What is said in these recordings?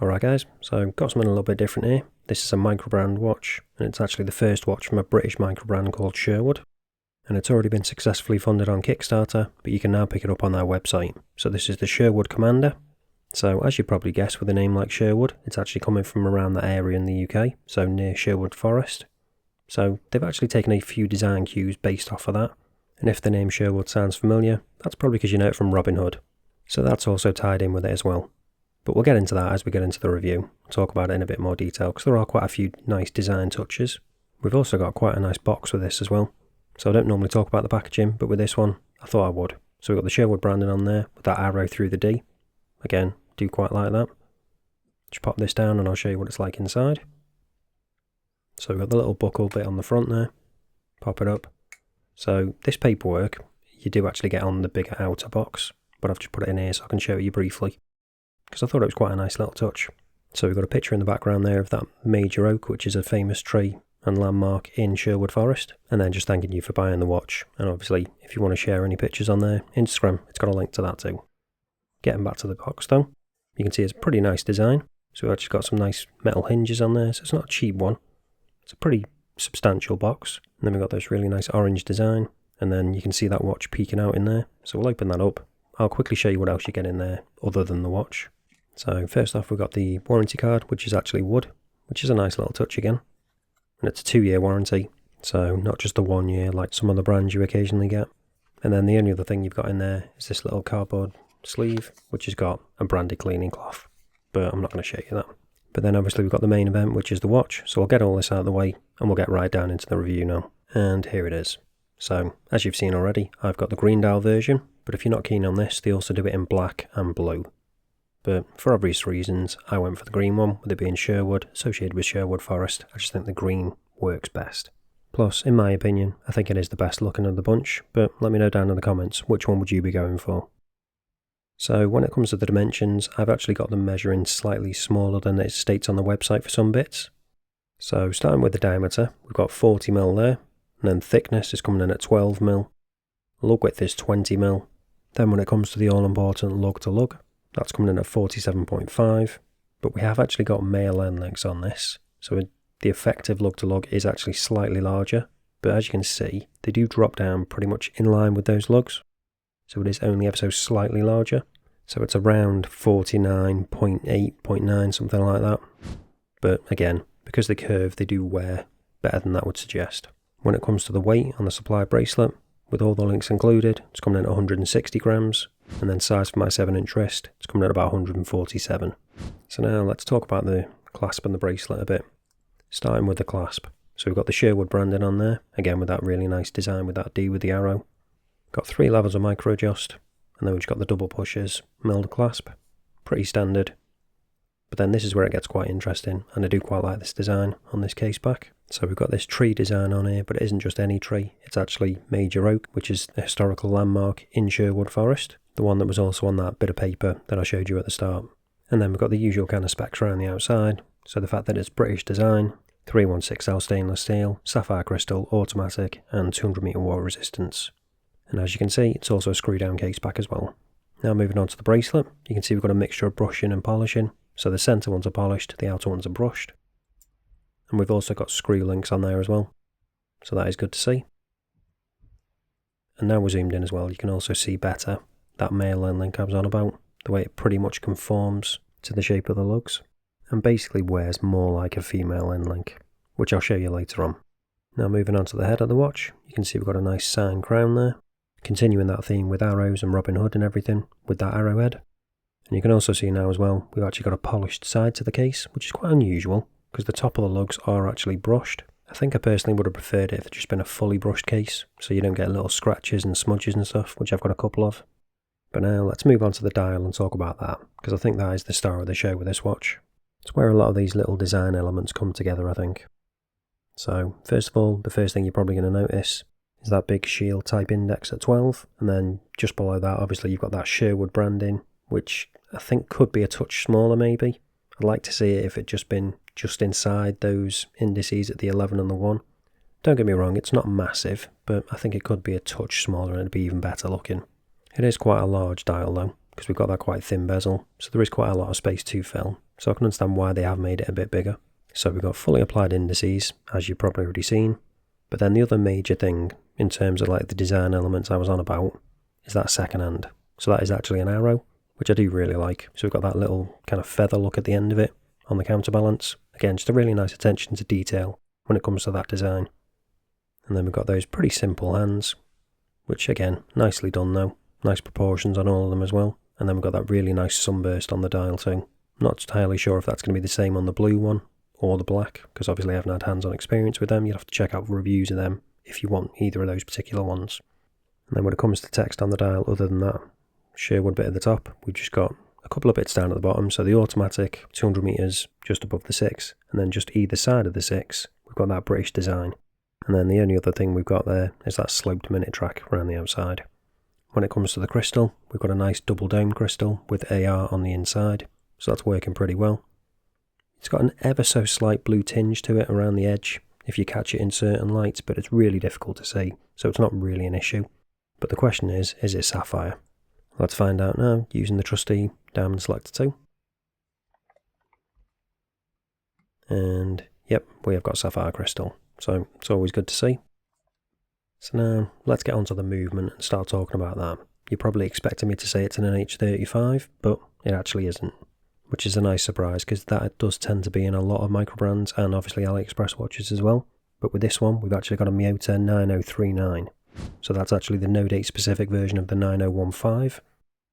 Alright guys, so got something a little bit different here. This is a Microbrand watch, and it's actually the first watch from a British microbrand called Sherwood. And it's already been successfully funded on Kickstarter, but you can now pick it up on their website. So this is the Sherwood Commander. So as you probably guessed, with a name like Sherwood, it's actually coming from around that area in the UK, so near Sherwood Forest. So they've actually taken a few design cues based off of that. And if the name Sherwood sounds familiar, that's probably because you know it from Robin Hood. So that's also tied in with it as well. But we'll get into that as we get into the review. We'll talk about it in a bit more detail, because there are quite a few nice design touches. We've also got quite a nice box with this as well. So I don't normally talk about the packaging, but with this one, I thought I would. So we've got the Sherwood branding on there, with that arrow through the D. Again, do quite like that. Just pop this down and I'll show you what it's like inside. So we've got the little buckle bit on the front there. Pop it up. So this paperwork, you do actually get on the bigger outer box, but I've just put it in here so I can show you briefly, because I thought it was quite a nice little touch. So we've got a picture in the background there of that major oak, which is a famous tree and landmark in Sherwood Forest, and then just thanking you for buying the watch. And obviously, if you want to share any pictures on their Instagram, it's got a link to that too. Getting back to the box though, you can see it's a pretty nice design. So we've actually got some nice metal hinges on there, so it's not a cheap one. It's a pretty substantial box. And then we've got this really nice orange design, and then you can see that watch peeking out in there. So we'll open that up. I'll quickly show you what else you get in there other than the watch. So first off, we've got the warranty card, which is actually wood, which is a nice little touch again. And it's a 2-year warranty, so not just a 1 year like some other brands you occasionally get. And then the only other thing you've got in there is this little cardboard sleeve, which has got a branded cleaning cloth, but I'm not going to show you that. But then obviously we've got the main event, which is the watch, so I'll get all this out of the way and we'll get right down into the review now. And here it is. So as you've seen already, I've got the green dial version, but if you're not keen on this, they also do it in black and blue. But for obvious reasons, I went for the green one, with it being Sherwood, associated with Sherwood Forest. I just think the green works best. Plus, in my opinion, I think it is the best looking of the bunch, but let me know down in the comments, which one would you be going for? So when it comes to the dimensions, I've actually got them measuring slightly smaller than it states on the website for some bits. So starting with the diameter, we've got 40mm there, and then thickness is coming in at 12mm. Lug width is 20mm. Then when it comes to the all-important lug to lug, that's coming in at 47.5, but we have actually got male end lengths on this, so the effective lug to lug is actually slightly larger, but as you can see, they do drop down pretty much in line with those lugs, so it is only ever so slightly larger, so it's around 49.8.9, something like that. But again, because they curve, they do wear better than that would suggest. When it comes to the weight on the supply bracelet, with all the links included, it's coming in at 160 grams, and then size for my 7-inch wrist, it's coming in at about 147. So now let's talk about the clasp and the bracelet a bit. Starting with the clasp. So we've got the Sherwood branding on there, again with that really nice design with that D with the arrow. Got 3 levels of micro adjust, and then we've got the double pushers, milled clasp. Pretty standard. But then this is where it gets quite interesting, and I do quite like this design on this case back. So we've got this tree design on here, but it isn't just any tree, it's actually Major Oak, which is a historical landmark in Sherwood Forest, the one that was also on that bit of paper that I showed you at the start. And then we've got the usual kind of specs around the outside, so the fact that it's British design, 316L stainless steel, sapphire crystal, automatic, and 200 meter water resistance. And as you can see, it's also a screw down case back as well. Now moving on to the bracelet, you can see we've got a mixture of brushing and polishing. So the centre ones are polished, the outer ones are brushed. And we've also got screw links on there as well. So that is good to see. And now we're zoomed in as well, you can also see better that male end link I was on about. The way it pretty much conforms to the shape of the lugs. And basically wears more like a female end link, which I'll show you later on. Now moving on to the head of the watch, you can see we've got a nice sign crown there. Continuing that theme with arrows and Robin Hood and everything with that arrowhead. And you can also see now as well, we've actually got a polished side to the case, which is quite unusual, because the top of the lugs are actually brushed. I think I personally would have preferred it if it just been a fully brushed case, so you don't get little scratches and smudges and stuff, which I've got a couple of. But now let's move on to the dial and talk about that, because I think that is the star of the show with this watch. It's where a lot of these little design elements come together, I think. So first of all, the first thing you're probably going to notice is that big shield type index at 12, and then just below that obviously you've got that Sherwood branding, which I think could be a touch smaller maybe. I'd like to see it if it just been just inside those indices at the 11 and the 1. Don't get me wrong, it's not massive, but I think it could be a touch smaller and it'd be even better looking. It is quite a large dial though, because we've got that quite thin bezel, so there is quite a lot of space to fill. so I can understand why they have made it a bit bigger. So we've got fully applied indices, as you've probably already seen, but then the other major thing in terms of like the design elements I was on about is that second hand. So that is actually an arrow, which I do really like. So we've got that little kind of feather look at the end of it on the counterbalance. Again, just a really nice attention to detail when it comes to that design. And then we've got those pretty simple hands, which again, nicely done though. Nice proportions on all of them as well. And then we've got that really nice sunburst on the dial too. Not entirely sure if that's going to be the same on the blue one or the black, because obviously I haven't had hands-on experience with them. You'd have to check out reviews of them if you want either of those particular ones. And then when it comes to text on the dial, other than that Sherwood bit at the top, we've just got a couple of bits down at the bottom. So the automatic 200 meters just above the 6, and then just either side of the 6 we've got that British design. And then the only other thing we've got there is that sloped minute track around the outside. When it comes to the crystal, we've got a nice double dome crystal with AR on the inside, so that's working pretty well. It's got an ever so slight blue tinge to it around the edge if you catch it in certain lights, but it's really difficult to see, so it's not really an issue. But the question is it sapphire? Let's find out now using the trusty diamond selector 2. And yep, we have got sapphire crystal, so it's always good to see. So now let's get onto the movement and start talking about that. You're probably expecting me to say it's an H35, but it actually isn't, which is a nice surprise because that does tend to be in a lot of Microbrands and obviously AliExpress watches as well. But with this one, we've actually got a Miyota 9039. So that's actually the no date specific version of the 9015.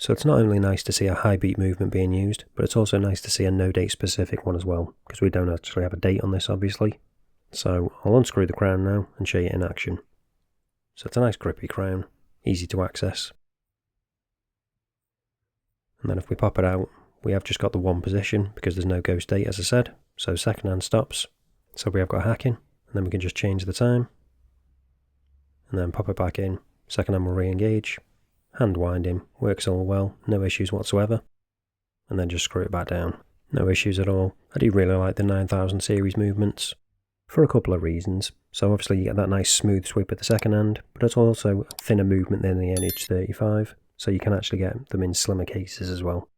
So it's not only nice to see a high beat movement being used, but it's also nice to see a no date specific one as well, because we don't actually have a date on this obviously. So I'll unscrew the crown now and show you in action. So it's a nice grippy crown, easy to access. And then if we pop it out, we have just got the one position because there's no ghost date as I said, so second hand stops. So we have got hacking, and then we can just change the time. And then pop it back in, second hand will re-engage, hand winding, works all well, no issues whatsoever. And then just screw it back down, no issues at all. I do really like the 9000 series movements, for a couple of reasons. So obviously you get that nice smooth sweep at the second hand, but it's also a thinner movement than the NH35, so you can actually get them in slimmer cases as well.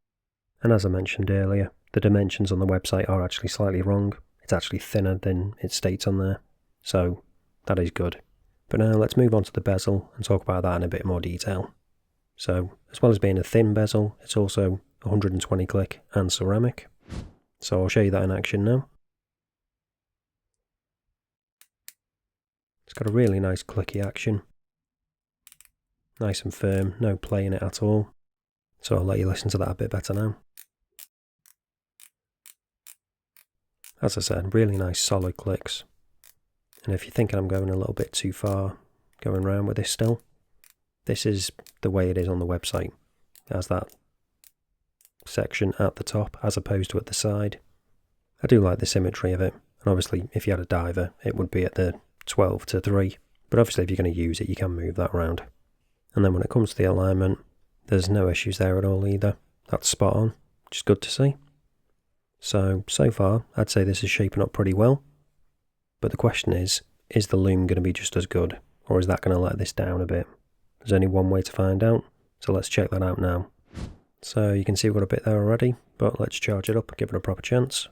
And as I mentioned earlier, the dimensions on the website are actually slightly wrong. It's actually thinner than it states on there, so that is good. But now let's move on to the bezel and talk about that in a bit more detail. So as well as being a thin bezel, it's also 120 click and ceramic. So I'll show you that in action now. It's got a really nice clicky action. Nice and firm, no play in it at all. So I'll let you listen to that a bit better now. As I said, really nice solid clicks. And if you're thinking I'm going a little bit too far going around with this still, this is the way it is on the website. It has that section at the top as opposed to at the side. I do like the symmetry of it, and obviously if you had a diver it would be at the 12 to 3, but obviously if you're going to use it you can move that around. And then when it comes to the alignment, there's no issues there at all either. That's spot on, which is good to see. So far I'd say this is shaping up pretty well, but the question is the loom going to be just as good, or is that going to let this down a bit? There's only one way to find out, so let's check that out now. So you can see we've got a bit there already, but let's charge it up and give it a proper chance.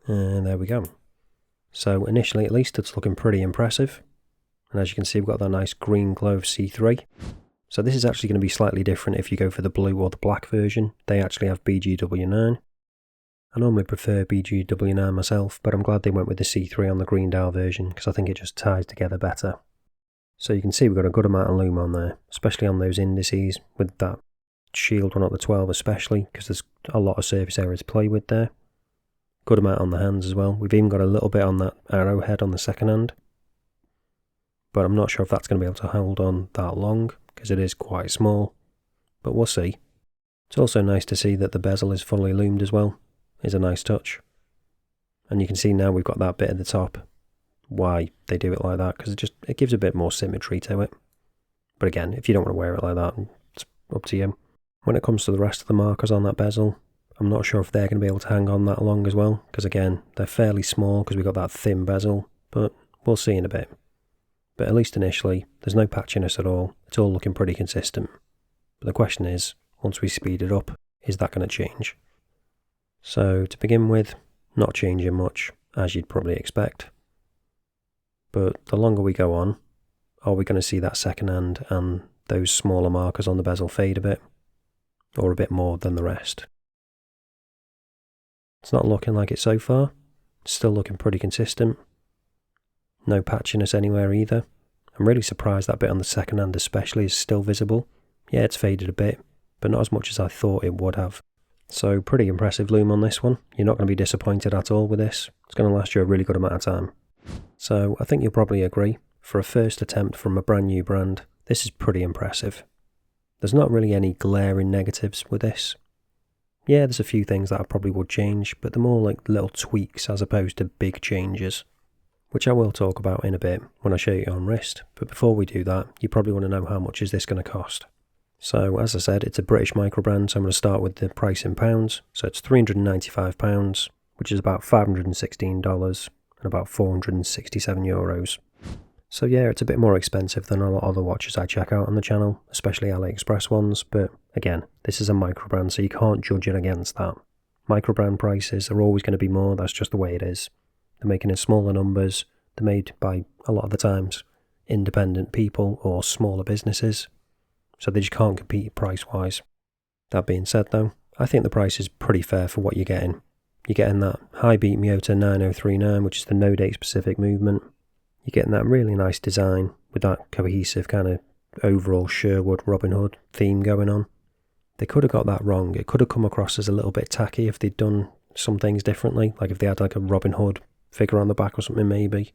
And there we go. So initially at least it's looking pretty impressive. And as you can see we've got that nice green clove C3. So this is actually going to be slightly different if you go for the blue or the black version. They actually have BGW9. I normally prefer BGW9 myself, but I'm glad they went with the C3 on the green dial version because I think it just ties together better. So you can see we've got a good amount of loom on there, especially on those indices with that shield one at the 12 especially, because there's a lot of surface area to play with there. Good amount on the hands as well. We've even got a little bit on that arrowhead on the second hand, but I'm not sure if that's going to be able to hold on that long because it is quite small, but we'll see. It's also nice to see that the bezel is fully loomed as well. It's a nice touch. And you can see now we've got that bit at the top, why they do it like that, because it gives a bit more symmetry to it. But again, if you don't want to wear it like that, it's up to you. When it comes to the rest of the markers on that bezel, I'm not sure if they're going to be able to hang on that long as well, because again, they're fairly small because we've got that thin bezel, but we'll see in a bit. but at least initially, there's no patchiness at all. It's all looking pretty consistent. But the question is, once we speed it up, is that going to change? So to begin with, not changing much, as you'd probably expect. But the longer we go on, are we going to see that second hand and those smaller markers on the bezel fade a bit? Or a bit more than the rest? It's not looking like it so far. It's still looking pretty consistent. No patchiness anywhere either. I'm really surprised that bit on the second hand especially is still visible. Yeah, it's faded a bit, but not as much as I thought it would have. So pretty impressive loom on this one. You're not going to be disappointed at all with this. It's going to last you a really good amount of time. So I think you'll probably agree, for a first attempt from a brand new brand, this is pretty impressive. There's not really any glaring negatives with this. Yeah, there's a few things that I probably would change, but they're more like little tweaks as opposed to big changes, which I will talk about in a bit when I show you on wrist. But before we do that, you probably want to know how much is this going to cost. So as I said, it's a British Microbrand, so I'm going to start with the price in pounds. So it's £395, which is about $516 and about €467. So yeah, it's a bit more expensive than a lot of other watches I check out on the channel, especially AliExpress ones, but again, this is a Microbrand, so you can't judge it against that. Microbrand prices are always going to be more, that's just the way it is. They're making in smaller numbers, they're made by, a lot of the times, independent people or smaller businesses, so they just can't compete price-wise. That being said though, I think the price is pretty fair for what you're getting. You're getting that high beat Miyota 9039, which is the no date specific movement. You're getting that really nice design with that cohesive kind of overall Sherwood Robin Hood theme going on. They could have got that wrong. It could have come across as a little bit tacky if they'd done some things differently, like if they had like a Robin Hood figure on the back or something maybe.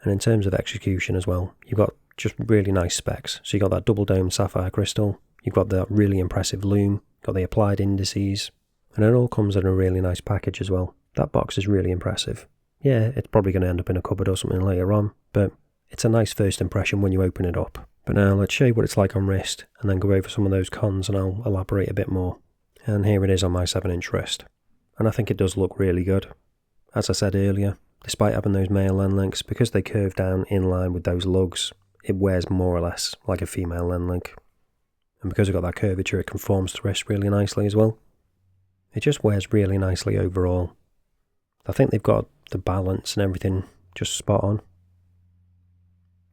And in terms of execution as well, you've got just really nice specs. So you've got that double domed sapphire crystal, you've got that really impressive loom, got the applied indices, and it all comes in a really nice package as well. That box is really impressive. Yeah, it's probably going to end up in a cupboard or something later on, but it's a nice first impression when you open it up. But now let's show you what it's like on wrist, and then go over some of those cons and I'll elaborate a bit more. And here it is on my 7-inch wrist. And I think it does look really good. As I said earlier, despite having those male len links, because they curve down in line with those lugs, it wears more or less like a female len link. And because it's got that curvature, it conforms to wrist really nicely as well. It just wears really nicely overall. I think they've got the balance and everything just spot on.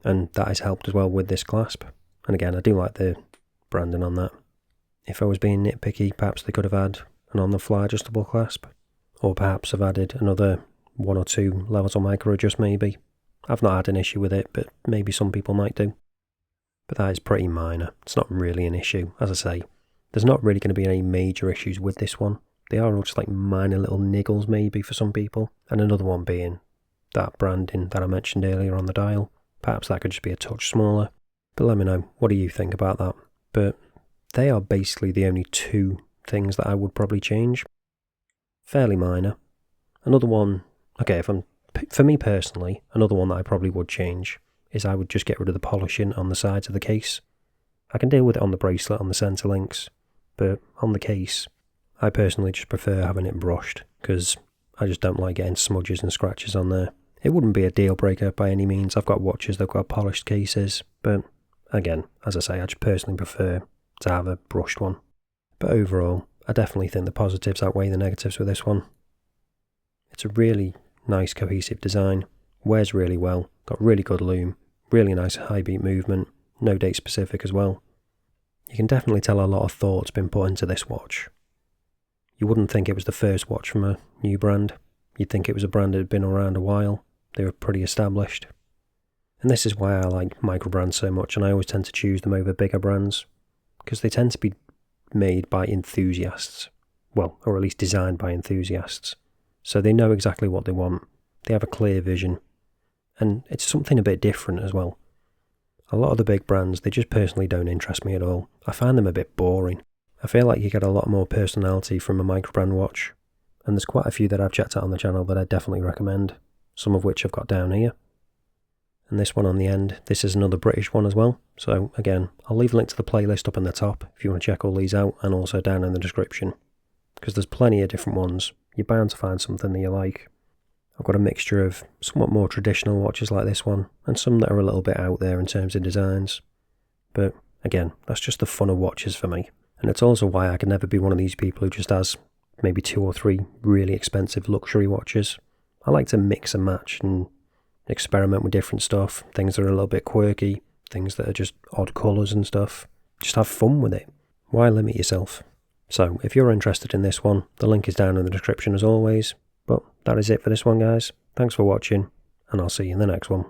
And that has helped as well with this clasp. And again, I do like the branding on that. If I was being nitpicky, perhaps they could have had an on-the-fly adjustable clasp. Or perhaps have added another 1 or 2 levels of micro adjust maybe. I've not had an issue with it, but maybe some people might do. But that is pretty minor. It's not really an issue. As I say, there's not really going to be any major issues with this one. They are all just like minor little niggles maybe for some people. And another one being that branding that I mentioned earlier on the dial. Perhaps that could just be a touch smaller. But let me know, what do you think about that? But they are basically the only 2 things that I would probably change. Fairly minor. Another one, okay, for me personally, another one that I probably would change is I would just get rid of the polishing on the sides of the case. I can deal with it on the bracelet, on the centre links, but on the case, I personally just prefer having it brushed, because I just don't like getting smudges and scratches on there. It wouldn't be a deal breaker by any means. I've got watches that have got polished cases, but again, as I say, I just personally prefer to have a brushed one. But overall, I definitely think the positives outweigh the negatives with this one. It's a really nice cohesive design, wears really well, got really good loom, really nice high beat movement, no date specific as well. You can definitely tell a lot of thought's been put into this watch. You wouldn't think it was the first watch from a new brand. You'd think it was a brand that had been around a while. They were pretty established. And this is why I like Microbrands so much, and I always tend to choose them over bigger brands, because they tend to be made by enthusiasts. Well, or at least designed by enthusiasts. So they know exactly what they want. They have a clear vision. And it's something a bit different as well. A lot of the big brands, they just personally don't interest me at all. I find them a bit boring. I feel like you get a lot more personality from a Microbrand watch. And there's quite a few that I've checked out on the channel that I definitely recommend. Some of which I've got down here. And this one on the end, this is another British one as well. So again, I'll leave a link to the playlist up in the top if you want to check all these out, and also down in the description. Because there's plenty of different ones. You're bound to find something that you like. I've got a mixture of somewhat more traditional watches like this one, and some that are a little bit out there in terms of designs. But again, that's just the fun of watches for me. And it's also why I can never be one of these people who just has maybe 2 or 3 really expensive luxury watches. I like to mix and match and experiment with different stuff, things that are a little bit quirky, things that are just odd colours and stuff. Just have fun with it. Why limit yourself? So, if you're interested in this one, the link is down in the description as always. But that is it for this one, guys. Thanks for watching, and I'll see you in the next one.